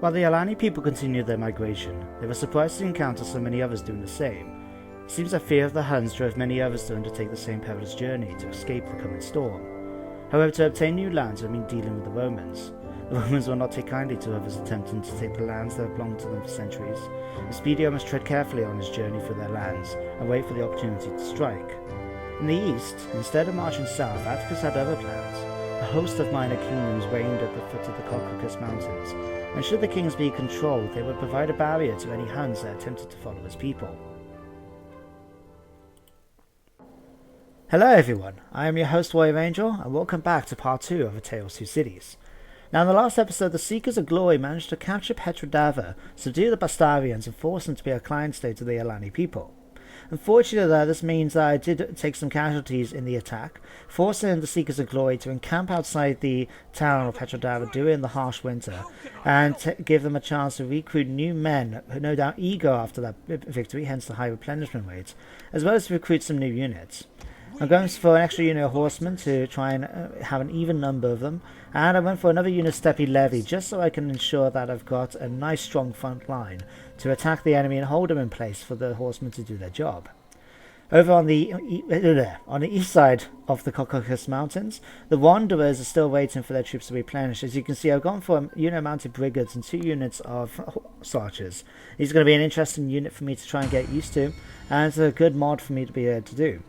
While the Alani people continued their migration, they were surprised to encounter so many others doing the same. It seems that fear of the Huns drove many others to undertake the same perilous journey to escape the coming storm. However, to obtain new lands would mean dealing with the Romans. The Romans will not take kindly to others attempting to take the lands that have belonged to them for centuries. Respendial must tread carefully on his journey through their lands and wait for the opportunity to strike. In the east, instead of marching south, Atticus had other plans. A host of minor kingdoms reigned at the foot of the Kotais mountains, and should the kings be controlled, they would provide a barrier to any Huns that attempted to follow his people. Hello everyone, I am your host Warrior Angel, and welcome back to part 2 of A Tale of Two Cities. Now in the last episode, the Seekers of Glory managed to capture Petrodava, subdue the Bastarians, and force them to be a client state of the Alani people. Unfortunately though, this means that I did take some casualties in the attack, forcing the Seekers of Glory to encamp outside the town of Petrodava during the harsh winter, and give them a chance to recruit new men, no doubt eager after that victory, hence the high replenishment rates, as well as to recruit some new units. I'm going for an extra unit of horsemen to try and have an even number of them, and I went for another unit of Steppe Levy just so I can ensure that I've got a nice strong front line to attack the enemy and hold them in place for the horsemen to do their job. Over on the east side of the Kotais mountains, the Wanderers are still waiting for their troops to replenish. As you can see, I've gone for a unit of mounted brigades and 2 units of horse archers. These are going to be an interesting unit for me to try and get used to, and it's a good mod for me to be able to do.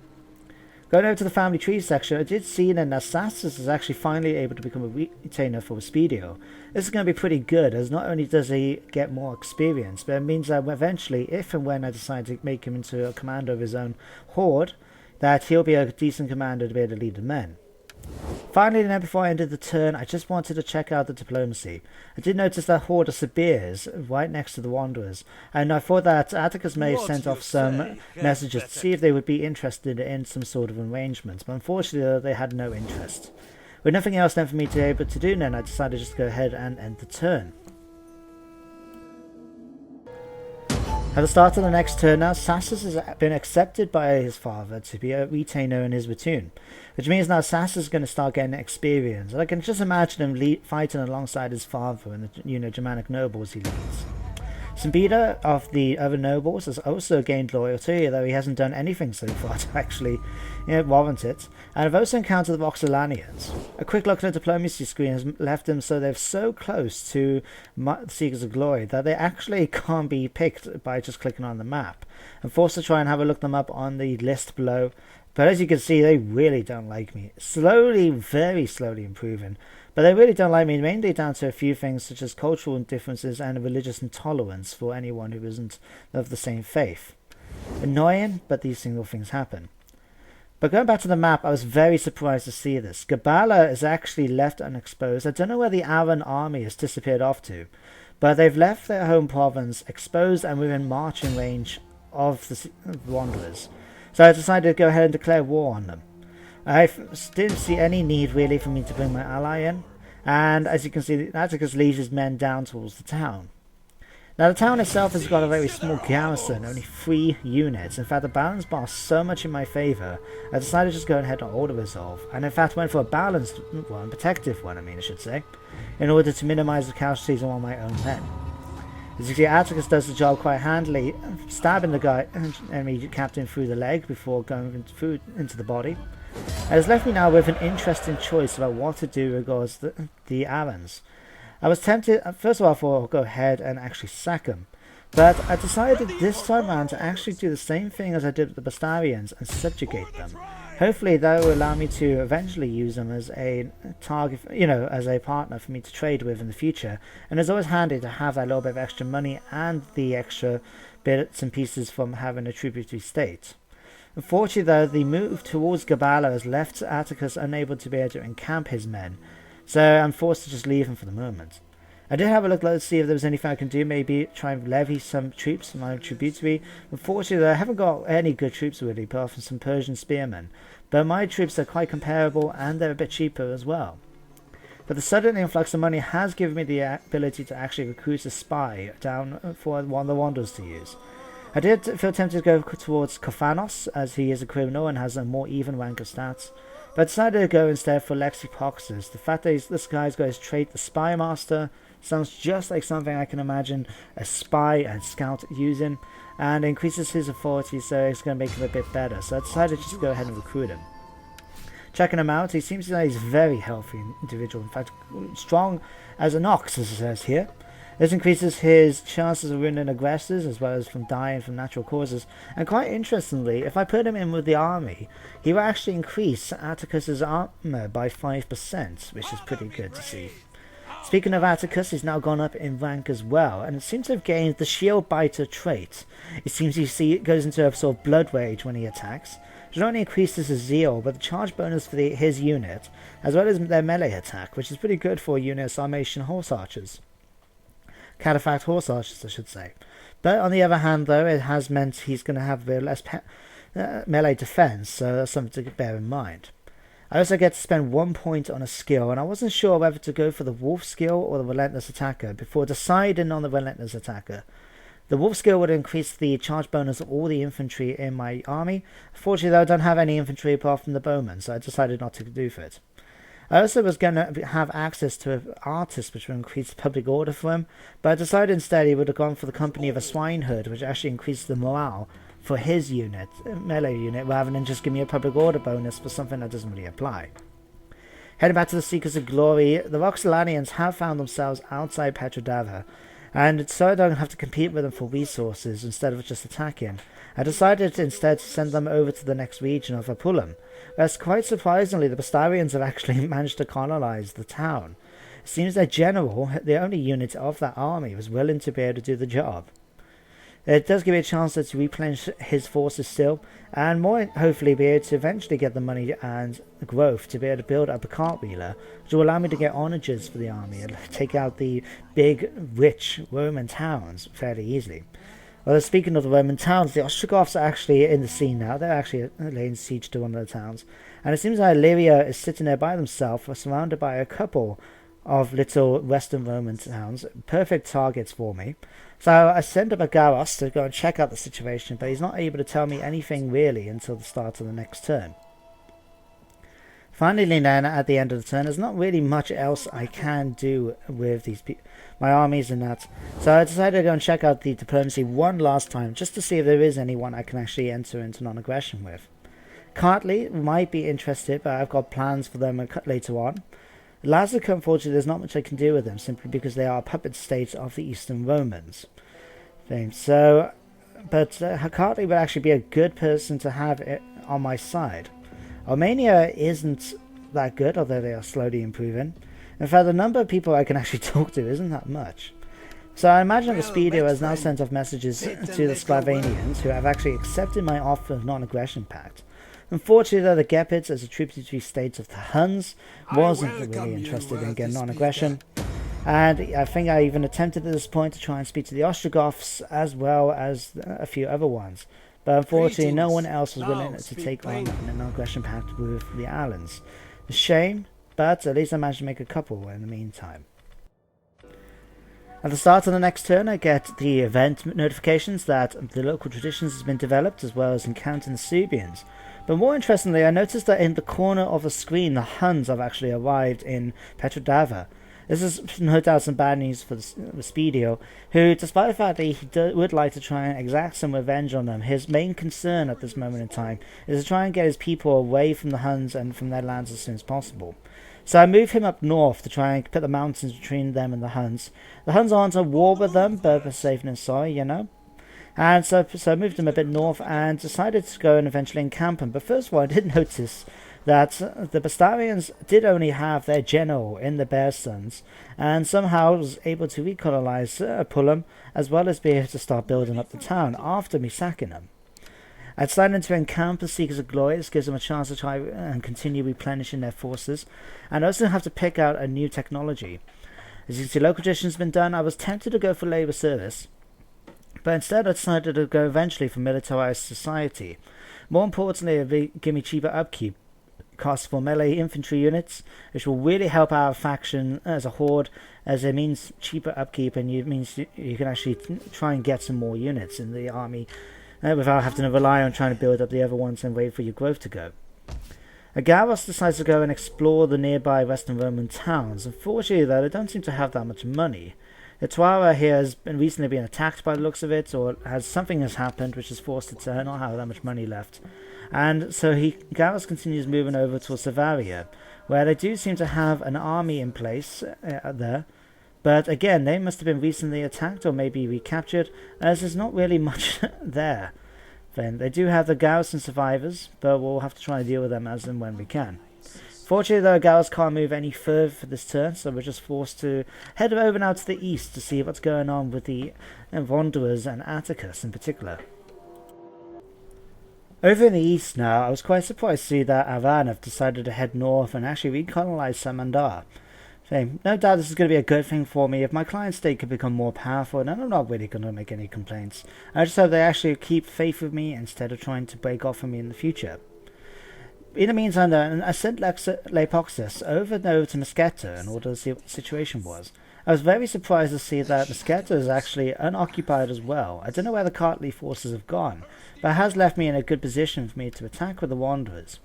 Going over to the family tree section, I did see that Attaces is actually finally able to become a retainer for Respendial. This is going to be pretty good, as not only does he get more experience, but it means that eventually, if and when I decide to make him into a commander of his own horde, that he'll be a decent commander to be able to lead the men. Finally, now before I ended the turn, I just wanted to check out the diplomacy. I did notice that horde of Sibirs right next to the Wanderers, and I thought that Atticus may have sent off some messages to see if they would be interested in some sort of arrangement, but unfortunately they had no interest. With nothing else then for me to be able to do then, I decided just to go ahead and end the turn. At the start of the next turn now, Attaces has been accepted by his father to be a retainer in his platoon, which means now Attaces is going to start getting experience, and I can just imagine him fighting alongside his father and the Germanic nobles he leads. Sambida of the other nobles has also gained loyalty, though he hasn't done anything so far to actually warrant it, and I've also encountered the Illyirans. A quick look at the diplomacy screen has left them so they're so close to the Seekers of Glory that they actually can't be picked by just clicking on the map. I'm forced to try and have a look them up on the list below, but as you can see, they really don't like me. Slowly, very slowly improving. But they really don't like me, mainly down to a few things such as cultural differences and religious intolerance for anyone who isn't of the same faith. Annoying, but these single things happen. But going back to the map, I was very surprised to see this. Gabala is actually left unexposed. I don't know where the Arran army has disappeared off to, but they've left their home province exposed and within marching range of the Wanderers. So I decided to go ahead and declare war on them. I didn't see any need really for me to bring my ally in, and as you can see, Atticus leads his men down towards the town. Now the town itself has got a very small garrison, only 3 units. In fact, the balance bar is so much in my favour, I decided to just go ahead and auto resolve, and in fact went for a balanced one, protective one I should say, in order to minimise the casualties on my own men. As you see, Atticus does the job quite handily, stabbing the enemy captain through the leg before going into the body. It has left me now with an interesting choice about what to do regards the Arrans. I was tempted, first of all, to go ahead and actually sack them, but I decided this time around to actually do the same thing as I did with the Bastarians and subjugate them. Hopefully that will allow me to eventually use them as a target, as a partner for me to trade with in the future, and it's always handy to have that little bit of extra money and the extra bits and pieces from having a tributary state. Unfortunately though, the move towards Gabala has left Atticus unable to be able to encamp his men, so I'm forced to just leave him for the moment. I did have a look to see if there was anything I can do, maybe try and levy some troops from my tributary. Unfortunately I haven't got any good troops really, apart from some Persian spearmen, but my troops are quite comparable and they're a bit cheaper as well. But the sudden influx of money has given me the ability to actually recruit a spy down for one of the Wanderers to use. I did feel tempted to go towards Kofanos, as he is a criminal and has a more even rank of stats, but but I decided to go instead for Lexipoxus. The fact that this guy's got his trait, the Spy Master, sounds just like something I can imagine a spy and scout using, and increases his authority, so it's going to make him a bit better. So I decided to just go ahead and recruit him. Checking him out, he seems like he's a very healthy individual, in fact strong as an ox, as it says here. This increases his chances of wounding aggressors as well as from dying from natural causes, and quite interestingly, if I put him in with the army, he will actually increase Atticus's armor by 5%, which is pretty good to see. Speaking of Atticus, he's now gone up in rank as well, and it seems to have gained the Shield Biter trait. It seems you see it goes into a sort of blood rage when he attacks, which not only increases his zeal, but the charge bonus for his unit, as well as their melee attack, which is pretty good for a unit of Sarmatian horse archers. Cataphract horse archers, I should say. But on the other hand, though, it has meant he's going to have a bit less melee defense, so that's something to bear in mind. I also get to spend 1 point on a skill, and I wasn't sure whether to go for the Wolf skill or the Relentless Attacker before deciding on the Relentless Attacker. The Wolf skill would increase the charge bonus of all the infantry in my army. Fortunately, though, I don't have any infantry apart from the bowmen, so I decided not to do for it. I also was going to have access to an artist which would increase public order for him, but I decided instead he would have gone for the company of a swineherd, which actually increased the morale for his unit, melee unit, rather than just give me a public order bonus for something that doesn't really apply. Heading back to the Seekers of Glory, the Roxolanians have found themselves outside Petrodava, and so I don't have to compete with them for resources instead of just attacking. I decided instead to send them over to the next region of Apulum, whereas quite surprisingly the Bastarians have actually managed to colonize the town. It seems their general, the only unit of that army, was willing to be able to do the job. It does give me a chance to replenish his forces still, and more hopefully be able to eventually get the money and growth to be able to build up a cartwheeler, which will allow me to get onagers for the army and take out the big, rich Roman towns fairly easily. Well, speaking of the Roman towns, the Ostrogoths are actually in the scene now. They're actually laying siege to one of the towns, and it seems like Illyria is sitting there by themselves, surrounded by a couple of little Western Roman towns, perfect targets for me. So I send up a Garros to go and check out the situation, but he's not able to tell me anything really until the start of the next turn. Finally then, at the end of the turn, there's not really much else I can do with these my armies and that. So I decided to go and check out the diplomacy one last time, just to see if there is anyone I can actually enter into non-aggression with. Kartli might be interested, but I've got plans for them later on. Lazica, unfortunately, there's not much I can do with them, simply because they are puppet states of the Eastern Romans. So, but Kartli would actually be a good person to have it on my side. Armenia isn't that good, although they are slowly improving. In fact, the number of people I can actually talk to isn't that much. So I imagine the Respendial has now sent off messages to the Sclavanians, who have actually accepted my offer of non-aggression pact. Unfortunately, though, the Gepids, as a tributary state of the Huns, wasn't really interested in getting non-aggression. And I think I even attempted at this point to try and speak to the Ostrogoths, as well as a few other ones. But unfortunately, no one else was willing to take on a non-aggression pact with the Alans. A shame, but at least I managed to make a couple in the meantime. At the start of the next turn, I get the event notifications that the local traditions has been developed, as well as encountering the Subians. But more interestingly, I noticed that in the corner of the screen, the Huns have actually arrived in Petrodava. This is no doubt some bad news for the Respendial, who, despite the fact that he would like to try and exact some revenge on them, his main concern at this moment in time is to try and get his people away from the Huns and from their lands as soon as possible. So I move him up north to try and put the mountains between them and the Huns. The Huns aren't at war with them, but for safe and sorry, you know. And so I moved him a bit north and decided to go and eventually encamp him. But first of all, I did notice that the Bastarians did only have their general in the Bear Sons, and somehow was able to recolonize Apulum, as well as be able to start building up the town after me sacking them. I decided to encamp the Seekers of Glory. This gives them a chance to try and continue replenishing their forces, and I also have to pick out a new technology. As you can see, local tradition has been done. I was tempted to go for labour service, but instead I decided to go eventually for militarized society. More importantly, it would give me cheaper upkeep costs for melee infantry units, which will really help our faction as a horde, as it means cheaper upkeep, and it means you can actually try and get some more units in the army without having to rely on trying to build up the other ones and wait for your growth to go. Agaros decides to go and explore the nearby Western Roman towns. Unfortunately, though, they don't seem to have that much money. The Tuara here has recently been attacked by the looks of it, or something has happened which has forced it to not have that much money left. And so Garros continues moving over towards Savaria, where they do seem to have an army in place there. But again, they must have been recently attacked or maybe recaptured, as there's not really much there. Then they do have the garrison survivors, but we'll have to try and deal with them as and when we can. Fortunately, though, Garros can't move any further for this turn, so we're just forced to head over now to the east to see what's going on with the Wanderers and Atticus in particular. Over in the east now, I was quite surprised to see that Arran have decided to head north and actually recolonize Samandar. No doubt this is going to be a good thing for me if my client state can become more powerful, and I'm not really going to make any complaints. I just hope they actually keep faith with me instead of trying to break off from me in the future. In the meantime, though, I sent Lepoxus over to Mosqueta in order to see what the situation was. I was very surprised to see that Mosqueta is actually unoccupied as well. I don't know where the Kartli forces have gone, but it has left me in a good position for me to attack with the Wanderers.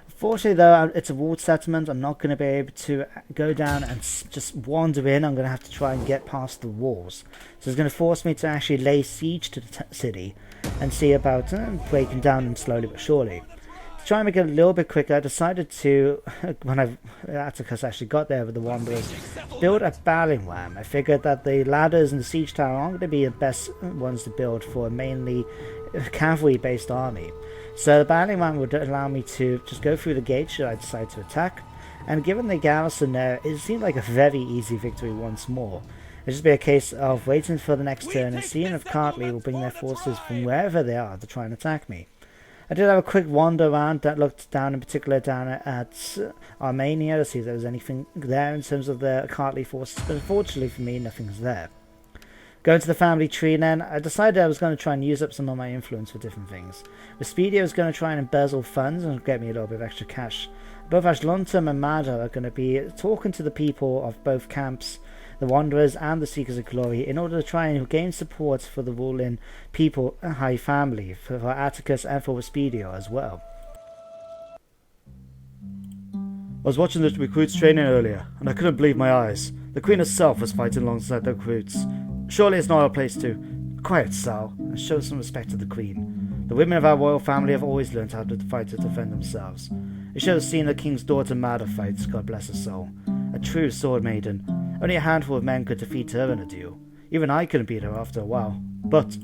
Fortunately, though, it's a walled settlement. I'm not going to be able to go down and just wander in. I'm going to have to try and get past the walls. So it's going to force me to actually lay siege to the city and see about breaking down them slowly but surely. To try and make it a little bit quicker, I decided to, when Atticus actually got there with the Wanderers, build a battering ram. I figured that the ladders and the siege tower aren't going to be the best ones to build for a mainly cavalry-based army. So the battering ram would allow me to just go through the gate should I decide to attack, and given the garrison there, it seemed like a very easy victory once more. It'll just be a case of waiting for the next turn and seeing if Kartli will bring their forces from wherever they are to try and attack me. I did have a quick wander around that looked down in particular down at Armenia to see if there was anything there in terms of the Kartli forces, but unfortunately for me nothing's there. Going to the family tree then, I decided I was going to try and use up some of my influence for different things. Respendial was going to try and embezzle funds and get me a little bit of extra cash. Both Ashluntum and Mada are going to be talking to the people of both camps, the Wanderers and the Seekers of Glory, in order to try and gain support for the ruling people high family, for Atticus and for Respendial as well. I was watching the recruits training earlier, and I couldn't believe my eyes. The Queen herself was fighting alongside the recruits. Surely it's not our place to... Quiet, Sal, and show some respect to the Queen. The women of our royal family have always learned how to fight to defend themselves. You should have seen the King's daughter Mada fight, God bless her soul. A true sword maiden. Only a handful of men could defeat her in a duel. Even I couldn't beat her after a while. But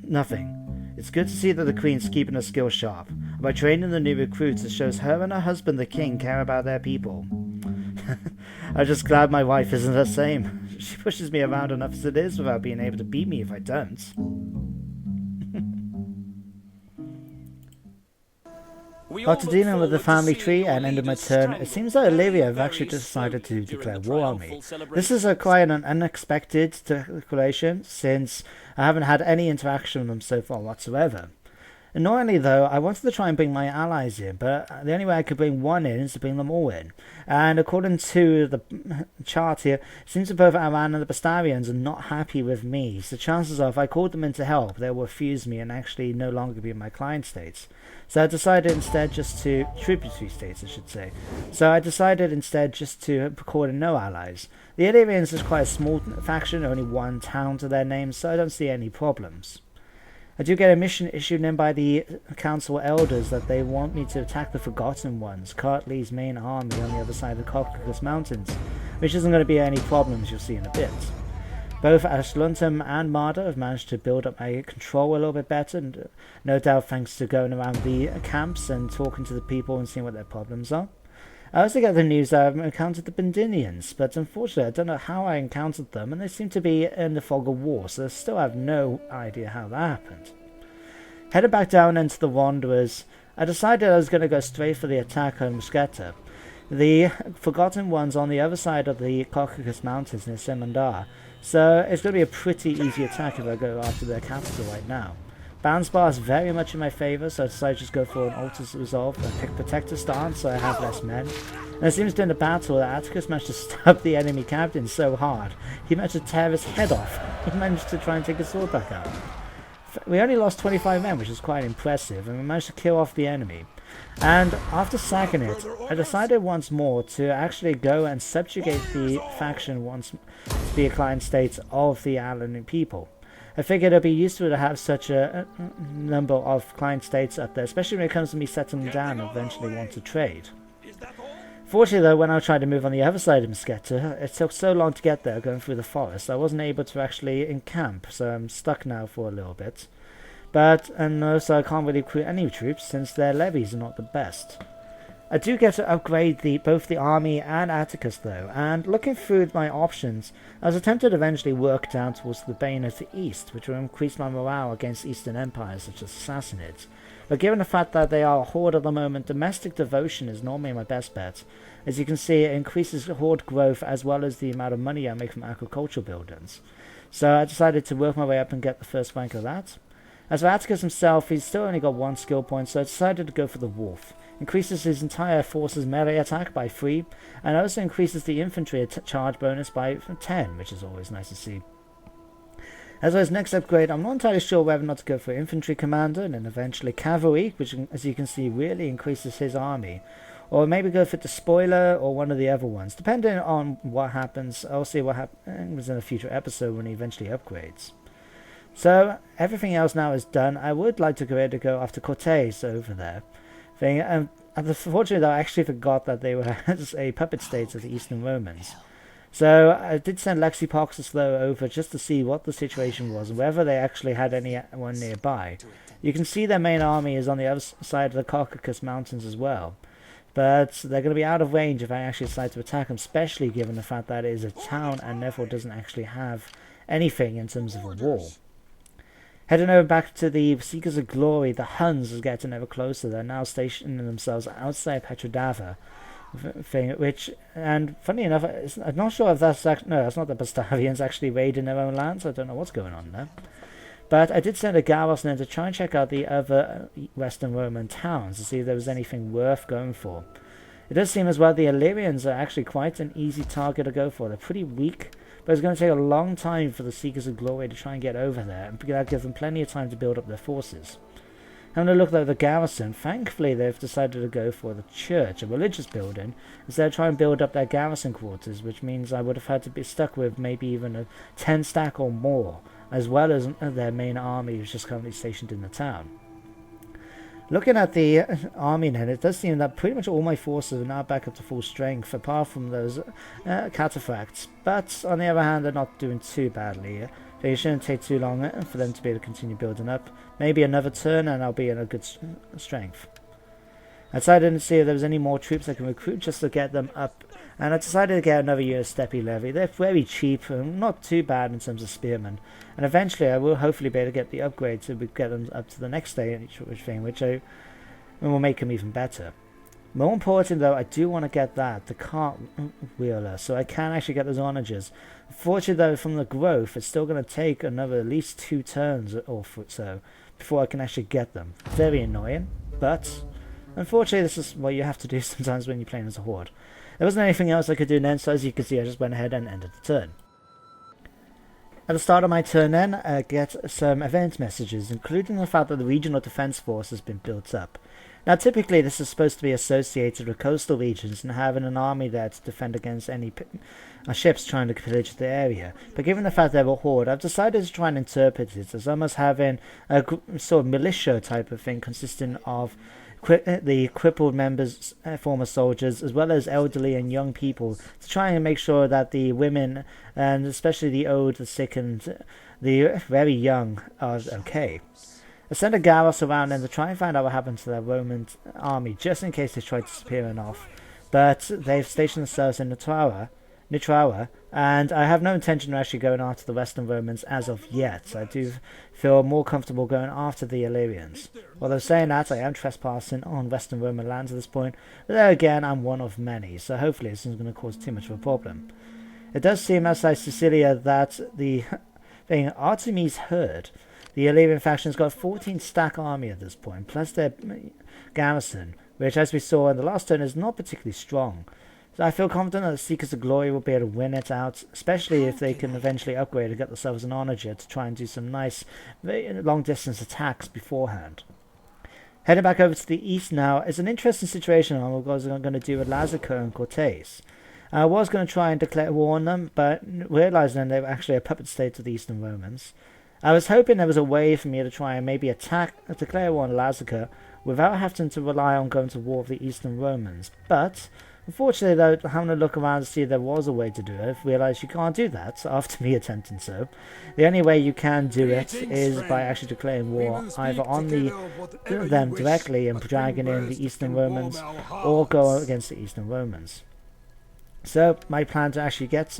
nothing. It's good to see that the Queen's keeping her skills sharp. And by training the new recruits, it shows her and her husband, the King, care about their people. I'm just glad my wife isn't the same. She pushes me around enough as it is without being able to beat me if I don't. After dealing with the family tree and ended my turn, it seems that Illyria have actually decided to declare war on me. This is quite an unexpected declaration, since I haven't had any interaction with them so far whatsoever. Annoyingly though, I wanted to try and bring my allies in, but the only way I could bring one in is to bring them all in. And according to the chart here, it seems that both Arran and the Bastarians are not happy with me, so chances are if I called them in to help, they will refuse me and actually no longer be in my client states. So I decided instead just to... tributary states, I should say. So I decided instead just to call in no allies. The Illyirans is quite a small faction, only one town to their name, so I don't see any problems. I do get a mission issued in by the council elders that they want me to attack the Forgotten Ones, Kartli's main army on the other side of the Caucasus Mountains, which isn't going to be any problems, you'll see in a bit. Both Ashluntum and Marder have managed to build up my control a little bit better, and no doubt thanks to going around the camps and talking to the people and seeing what their problems are. I also get the news that I've encountered the Bendinians, but unfortunately I don't know how I encountered them, and they seem to be in the fog of war, so I still have no idea how that happened. Headed back down into the Wanderers, I decided I was going to go straight for the attack on Mosqueta. The Forgotten Ones on the other side of the Caucasus Mountains near Semandar, so it's going to be a pretty easy attack if I go after their capital right now. Bounce bar is very much in my favour, so I decided to just go for an Altar's Resolve and pick Protector stance so I have less men. And it seems during the battle that Atticus managed to stab the enemy captain so hard, he managed to tear his head off. He managed to try and take his sword back out. We only lost 25 men, which is quite impressive, and we managed to kill off the enemy. And after sacking it, I decided once more to actually go and subjugate the faction once to the client states of the Alani people. I figured it'd be useful to have such a number of client states up there, especially when it comes to me settling down and eventually want to trade. Fortunately though, when I tried to move on the other side of Mosqueta, it took so long to get there going through the forest, I wasn't able to actually encamp, so I'm stuck now for a little bit. And also I can't really recruit any troops since their levies are not the best. I do get to upgrade both the army and Atticus though, and looking through my options, I was attempted to eventually work down towards the Bane of the East, which will increase my morale against Eastern empires such as Sassanids. But given the fact that they are a horde at the moment, domestic devotion is normally my best bet. As you can see, it increases horde growth as well as the amount of money I make from agricultural buildings. So I decided to work my way up and get the first rank of that. As for Atticus himself, he's still only got 1 skill point, so I decided to go for the Wolf. Increases his entire force's melee attack by 3, and also increases the infantry charge bonus by 10, which is always nice to see. As for his next upgrade, I'm not entirely sure whether or not to go for infantry commander and then eventually cavalry, which as you can see really increases his army, or maybe go for the spoiler or one of the other ones, depending on what happens. I'll see what happens in a future episode when he eventually upgrades. So everything else now is done. I would like to go after Kotais over there. Unfortunately though, I actually forgot that they were a puppet state of the Eastern Romans. So I did send Lexipoxus though over just to see what the situation was and whether they actually had anyone nearby. You can see their main army is on the other side of the Caucasus Mountains as well. But they're going to be out of range if I actually decide to attack them, especially given the fact that it is a town and therefore doesn't actually have anything in terms of a wall. Heading over back to the Seekers of Glory, the Huns is getting ever closer. They're now stationing themselves outside Petrodava. And funny enough, I'm not sure if that's actually, no, that's not the Bastavians actually raiding their own lands. I don't know what's going on there. But I did send a garrison in to try and check out the other Western Roman towns to see if there was anything worth going for. It does seem as well the Illyrians are actually quite an easy target to go for. They're pretty weak, but it's going to take a long time for the Seekers of Glory to try and get over there, and that gives them plenty of time to build up their forces. Having a look at the garrison, thankfully they've decided to go for the church, a religious building, instead of trying to build up their garrison quarters, which means I would have had to be stuck with maybe even a 10 stack or more, as well as their main army which is currently stationed in the town. Looking at the army then, it does seem that pretty much all my forces are now back up to full strength, apart from those cataphracts, but on the other hand they're not doing too badly. It shouldn't take too long for them to be able to continue building up. Maybe another turn and I'll be in a good strength. I decided to see if there was any more troops I can recruit just to get them up, and I decided to get another year's Steppe levy. They're very cheap and not too bad in terms of spearmen, and eventually I will hopefully be able to get the upgrade to get them up to the next stage, which will make them even better. More important though, I do want to get the cart wheeler, so I can actually get those onagers. Unfortunately though, from the growth, it's still going to take another at least 2 turns or so before I can actually get them. Very annoying, but unfortunately this is what you have to do sometimes when you're playing as a horde. There wasn't anything else I could do then, so as you can see I just went ahead and ended the turn. At the start of my turn then, I get some event messages, including the fact that the regional defense force has been built up. Now typically this is supposed to be associated with coastal regions and having an army there to defend against any ships trying to pillage the area, but given the fact they're a horde, I've decided to try and interpret it as almost having a sort of militia type of thing consisting of the crippled members, former soldiers, as well as elderly and young people, to try and make sure that the women, and especially the old, the sick and the very young, are okay. I sent a garrus around them to try and find out what happened to their Roman army, just in case they tried disappearing off, but they've stationed themselves in Nitrawa, and I have no intention of actually going after the Western Romans as of yet. I do feel more comfortable going after the Illyrians. Although saying that, I am trespassing on Western Roman lands at this point, but there again, I'm one of many, so hopefully this isn't going to cause too much of a problem. It does seem outside Sicilia that the Artemis herd, the Illyrian faction, has got a 14 stack army at this point, plus their garrison, which as we saw in the last turn is not particularly strong. So I feel confident that the Seekers of Glory will be able to win it out, especially if they can eventually upgrade and get themselves an onager to try and do some nice long distance attacks beforehand. Heading back over to the east now, it's an interesting situation on what I'm going to do with Lazica and Kotais. I was going to try and declare war on them, but realising they were actually a puppet state of the Eastern Romans. I was hoping there was a way for me to try and maybe declare war on Lazica without having to rely on going to war with the Eastern Romans. But unfortunately, though, having a look around to see if there was a way to do it, I've realised you can't do that after me attempting so. The only way you can do it is by actually declaring war either on them directly and dragging in the Eastern Romans, or go against the Eastern Romans. So my plan to actually get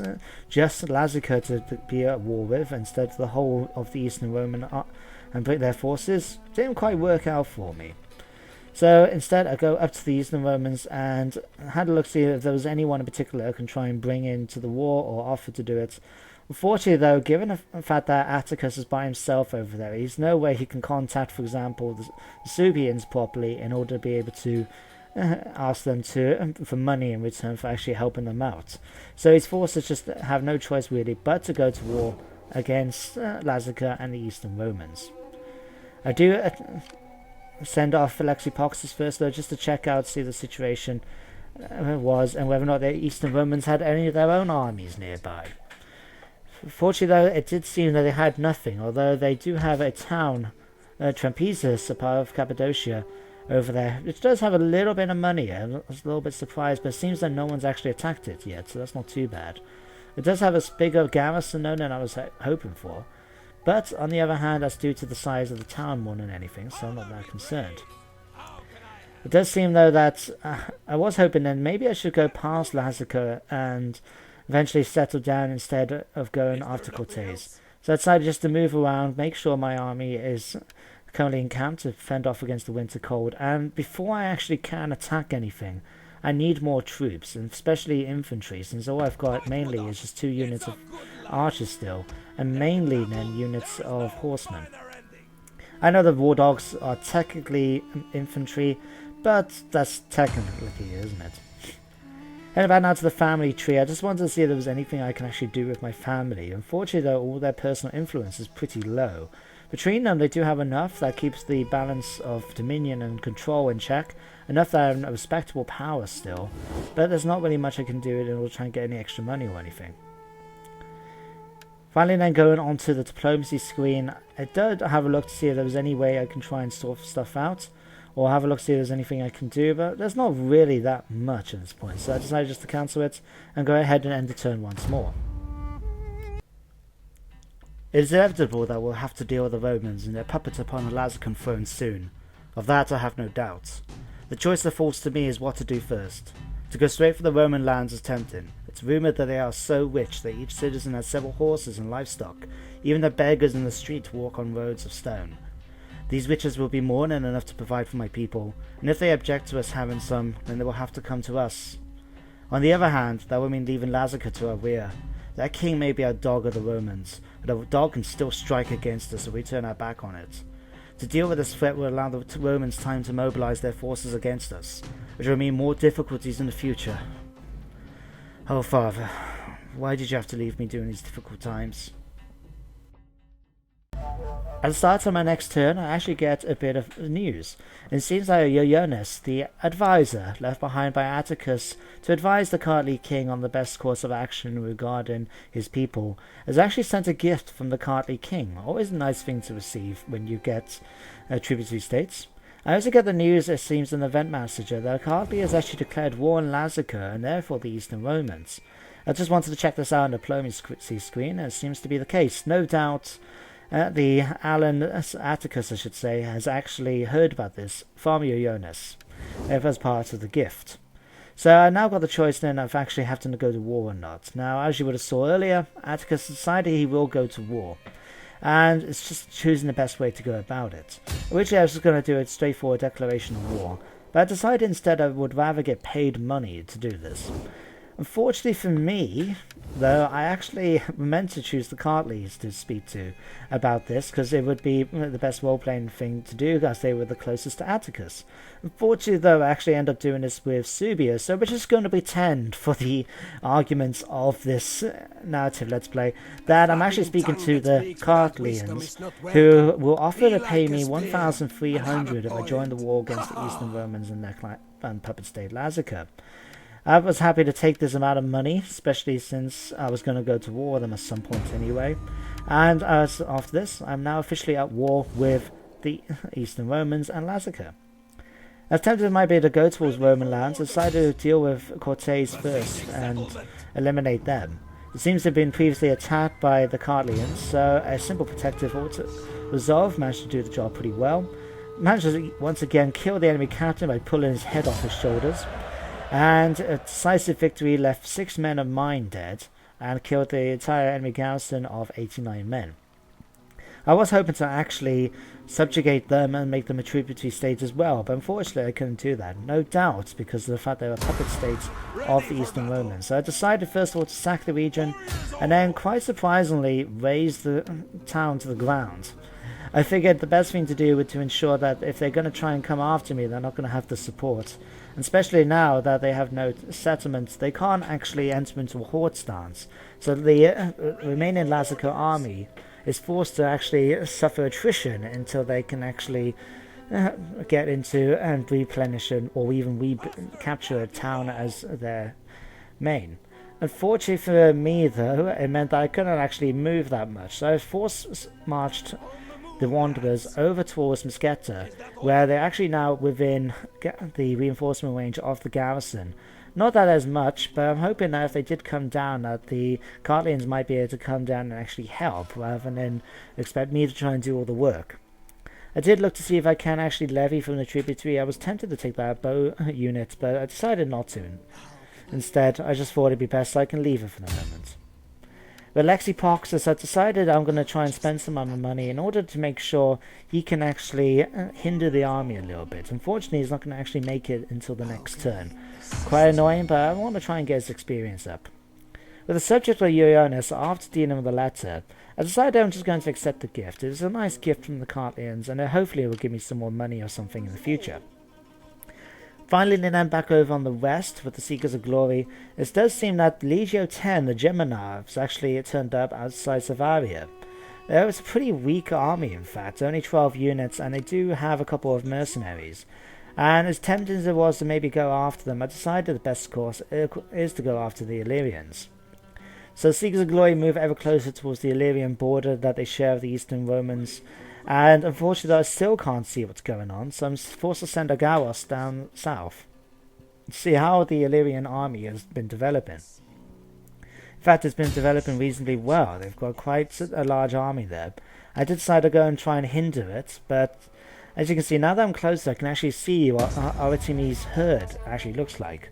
just Lazica to be at war with instead of the whole of the Eastern Roman and bring their forces didn't quite work out for me. So instead I go up to the Eastern Romans and had a look to see if there was anyone in particular I can try and bring into the war or offer to do it. Unfortunately though, given the fact that Atticus is by himself over there, he's no way he can contact, for example, the Subians properly in order to be able to ask them for money in return for actually helping them out. So he's forced to just have no choice really but to go to war against Lazica and the Eastern Romans. I do send off Alexipoxus first though, just to check out, see the situation was, and whether or not the Eastern Romans had any of their own armies nearby. Fortunately though, it did seem that they had nothing, although they do have a town, Trampezus, a part of Cappadocia, over there, which does have a little bit of money. I was a little bit surprised, but it seems that no one's actually attacked it yet, so that's not too bad. It does have a bigger garrison though than I was hoping for, but on the other hand, that's due to the size of the town more than anything, so I'm not that concerned. It does seem though that I was hoping then maybe I should go past Lazica and eventually settle down instead of going after Kotais. So I decided just to move around, make sure my army is currently encamped to fend off against the winter cold, and before I actually can attack anything, I need more troops, and especially infantry, since all I've got mainly is just 2 units of archers still, and mainly then units of horsemen. I know the war dogs are technically infantry, but that's technically, isn't it? Heading back now to the family tree, I just wanted to see if there was anything I can actually do with my family. Unfortunately though, all their personal influence is pretty low. Between them, they do have enough that keeps the balance of dominion and control in check, enough that I have a respectable power still, but there's not really much I can do in order to try and get any extra money or anything. Finally then going on to the diplomacy screen, I did have a look to see if there was any way I can try and sort stuff out, or have a look to see if there's anything I can do, but there's not really that much at this point, so I decided just to cancel it and go ahead and end the turn once more. It is inevitable that we'll have to deal with the Romans and their puppet upon the Lazican throne soon. Of that I have no doubt. The choice that falls to me is what to do first. To go straight for the Roman lands is tempting. It's rumoured that they are so rich that each citizen has several horses and livestock. Even the beggars in the street walk on roads of stone. These riches will be more than enough to provide for my people, and if they object to us having some, then they will have to come to us. On the other hand, that will mean leaving Lazica to our rear. That king may be a dog of the Romans, but a dog can still strike against us if we turn our back on it. To deal with this threat will allow the Romans time to mobilize their forces against us, which will mean more difficulties in the future. Oh father, why did you have to leave me during these difficult times? At the start of my next turn, I actually get a bit of news. It seems that Illyirans, the advisor left behind by Atticus to advise the Kartli king on the best course of action regarding his people, has actually sent a gift from the Kartli king. Always a nice thing to receive when you get tributary states. I also get the news, it seems, in the event messenger that Kartli has actually declared war on Lazica and therefore the Eastern Romans. I just wanted to check this out on the diplomacy screen, and it seems to be the case. No doubt the Atticus, I should say, has actually heard about this from Illyirans as part of the gift. So I now got the choice then of actually having to go to war or not. Now, as you would have saw earlier, Atticus decided he will go to war, and it's just choosing the best way to go about it. Originally I was just going to do a straightforward declaration of war, but I decided instead I would rather get paid money to do this. Unfortunately for me, though I actually meant to choose the Kartlis to speak to about this, because it would be the best role-playing thing to do, as they were the closest to Atticus. Unfortunately, though, I actually end up doing this with Subia, so we're just going to pretend, for the arguments of this narrative Let's Play, that I'm actually speaking to the Kartlians, who will offer to pay me 1,300 if I join the war against the Eastern Romans and their puppet state Lazica. I was happy to take this amount of money, especially since I was going to go to war with them at some point anyway. And as after this, I'm now officially at war with the Eastern Romans and Lazica. As tempted it might be to go towards Roman lands, I decided to deal with Kotais first and eliminate them. It seems to have been previously attacked by the Kartlians, so a simple protective resolve managed to do the job pretty well. Managed to once again kill the enemy captain by pulling his head off his shoulders. And a decisive victory left 6 men of mine dead and killed the entire enemy garrison of 89 men. I was hoping to actually subjugate them and make them a tributary state as well, but unfortunately I couldn't do that, no doubt because of the fact they were puppet states of the Eastern Romans. So I decided first of all to sack the region and then quite surprisingly raze the town to the ground. I figured the best thing to do would to ensure that if they're going to try and come after me, they're not going to have the support. And especially now that they have no settlements, they can't actually enter into a horde stance. So the remaining Lazica army is forced to actually suffer attrition until they can actually get into and replenish or even capture a town as their main. Unfortunately for me, though, it meant that I couldn't actually move that much. So I force-marched the Wanderers over towards Mesquita, where they're actually now within the reinforcement range of the garrison. Not that as much, but I'm hoping that if they did come down, that the Kartlians might be able to come down and actually help, rather than expect me to try and do all the work. I did look to see if I can actually levy from the tributary. I was tempted to take that bow unit, but I decided not to. Instead, I just thought it'd be best so I can leave it for the moment. But Lexipoxus had decided I'm going to try and spend some of my money in order to make sure he can actually hinder the army a little bit. Unfortunately, he's not going to actually make it until the next turn. Quite annoying, but I want to try and get his experience up. With the subject of Illyirans, after dealing with the latter, I decided I'm just going to accept the gift. It was a nice gift from the Kartlians, and hopefully it will give me some more money or something in the future. Finally, then back over on the west with the Seekers of Glory, it does seem that Legio 10, the Geminives, actually turned up outside Savaria. It was a pretty weak army, in fact, only 12 units, and they do have a couple of mercenaries. And as tempting as it was to maybe go after them, I decided the best course is to go after the Illyrians. So Seekers of Glory move ever closer towards the Illyrian border that they share with the Eastern Romans. And unfortunately, I still can't see what's going on, so I'm forced to send Agaros down south to see how the Illyrian army has been developing. In fact, it's been developing reasonably well. They've got quite a large army there. I did decide to go and try and hinder it, but as you can see, now that I'm closer, I can actually see what Aratimi's herd actually looks like.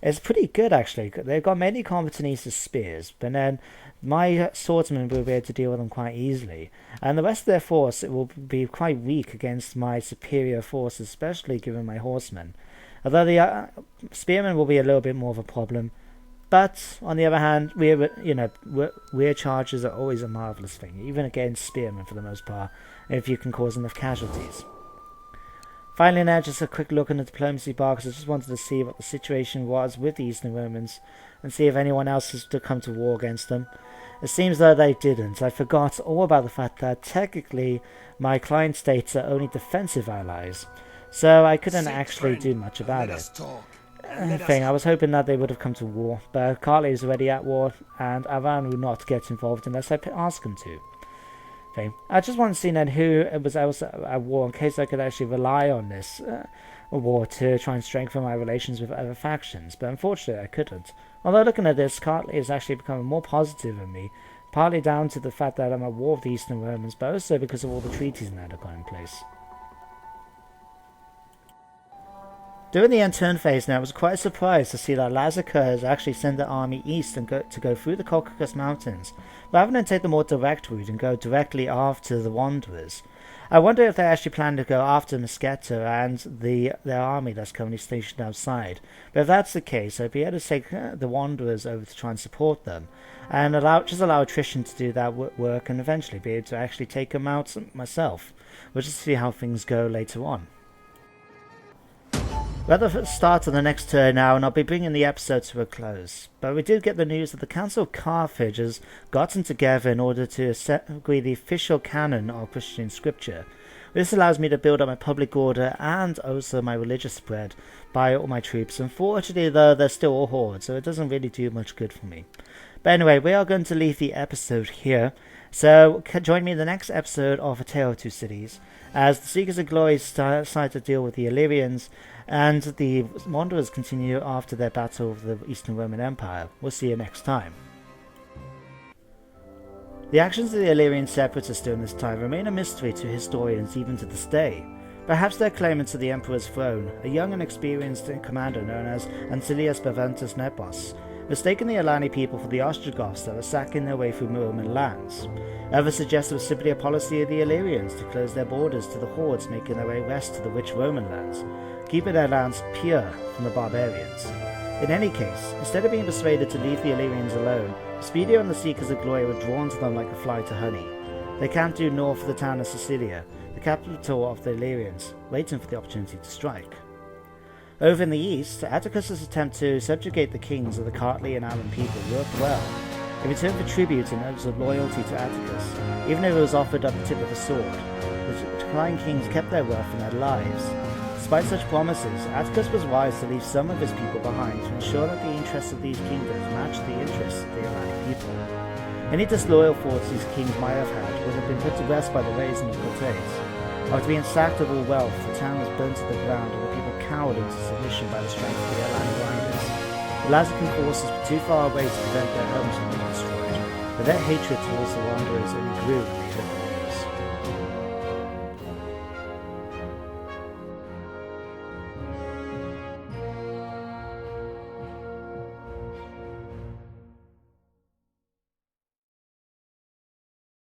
It's pretty good, actually. They've got many competent spears, but then my swordsmen will be able to deal with them quite easily. And the rest of their force it will be quite weak against my superior force, especially given my horsemen. Although the spearmen will be a little bit more of a problem. But, on the other hand, rear charges are always a marvellous thing, even against spearmen for the most part, if you can cause enough casualties. Finally now, just a quick look in the diplomacy bar, because I just wanted to see what the situation was with the Eastern Romans, and see if anyone else has to come to war against them. It seems though they didn't. I forgot all about the fact that technically my client states are only defensive allies, so I couldn't actually do much about it. I was hoping that they would have come to war, but Kartli is already at war, and Arran will not get involved unless I ask him to. I just want to see then who was else at war in case I could actually rely on this war to try and strengthen my relations with other factions, but unfortunately I couldn't. Although looking at this, Kartli is actually becoming more positive in me, partly down to the fact that I'm at war with the Eastern Romans, but also because of all the treaties that have got in place. During the end turn phase now, I was quite surprised to see that Lazakas actually sent the army east and to go through the Caucasus Mountains, rather than take the more direct route and go directly after the Wanderers. I wonder if they actually plan to go after Mosqueta and their army that's currently stationed outside. But if that's the case, I'd be able to take the Wanderers over to try and support them, and allow attrition to do that work, and eventually be able to actually take them out myself. We'll just see how things go later on. We're at the start of the next turn now, and I'll be bringing the episode to a close. But we did get the news that the Council of Carthage has gotten together in order to agree the official canon of Christian scripture. This allows me to build up my public order and also my religious spread by all my troops. Unfortunately, though, they're still all hordes, so it doesn't really do much good for me. But anyway, we are going to leave the episode here. So join me in the next episode of A Tale of Two Cities, as the Seekers of Glory decide to deal with the Illyrians, and the Wanderers continue after their battle with the Eastern Roman Empire. We'll see you next time. The actions of the Illyrian separatists during this time remain a mystery to historians even to this day. Perhaps their claimant to the Emperor's throne, a young and experienced commander known as Ancilius Baventus Nepos, mistaken the Alani people for the Ostrogoths that were sacking their way through Roman lands. Others suggest it was simply a policy of the Illyrians to close their borders to the hordes making their way west to the rich Roman lands, keeping their lands pure from the barbarians. In any case, instead of being persuaded to leave the Illyrians alone, Respendial and the Seekers of Glory were drawn to them like a fly to honey. They camped due north of the town of Sicilia, the capital of the Illyrians, waiting for the opportunity to strike. Over in the east, Atticus' attempt to subjugate the kings of the Kartli and Arran people worked well. In return for tribute and oaths of loyalty to Atticus, even if it was offered at the tip of a sword, the declining kings kept their wealth and their lives. Despite such promises, Atticus was wise to leave some of his people behind to ensure that the interests of these kingdoms matched the interests of the Alani people. Any disloyal thoughts these kings might have had would have been put to rest by the raising of Kotais. After being sacked of all wealth, the town was burnt to the ground and the people cowered into submission by the strength of the Alani riders. The Lazakan forces were too far away to prevent their homes from being destroyed, but their hatred towards the Wanderers only grew when they heard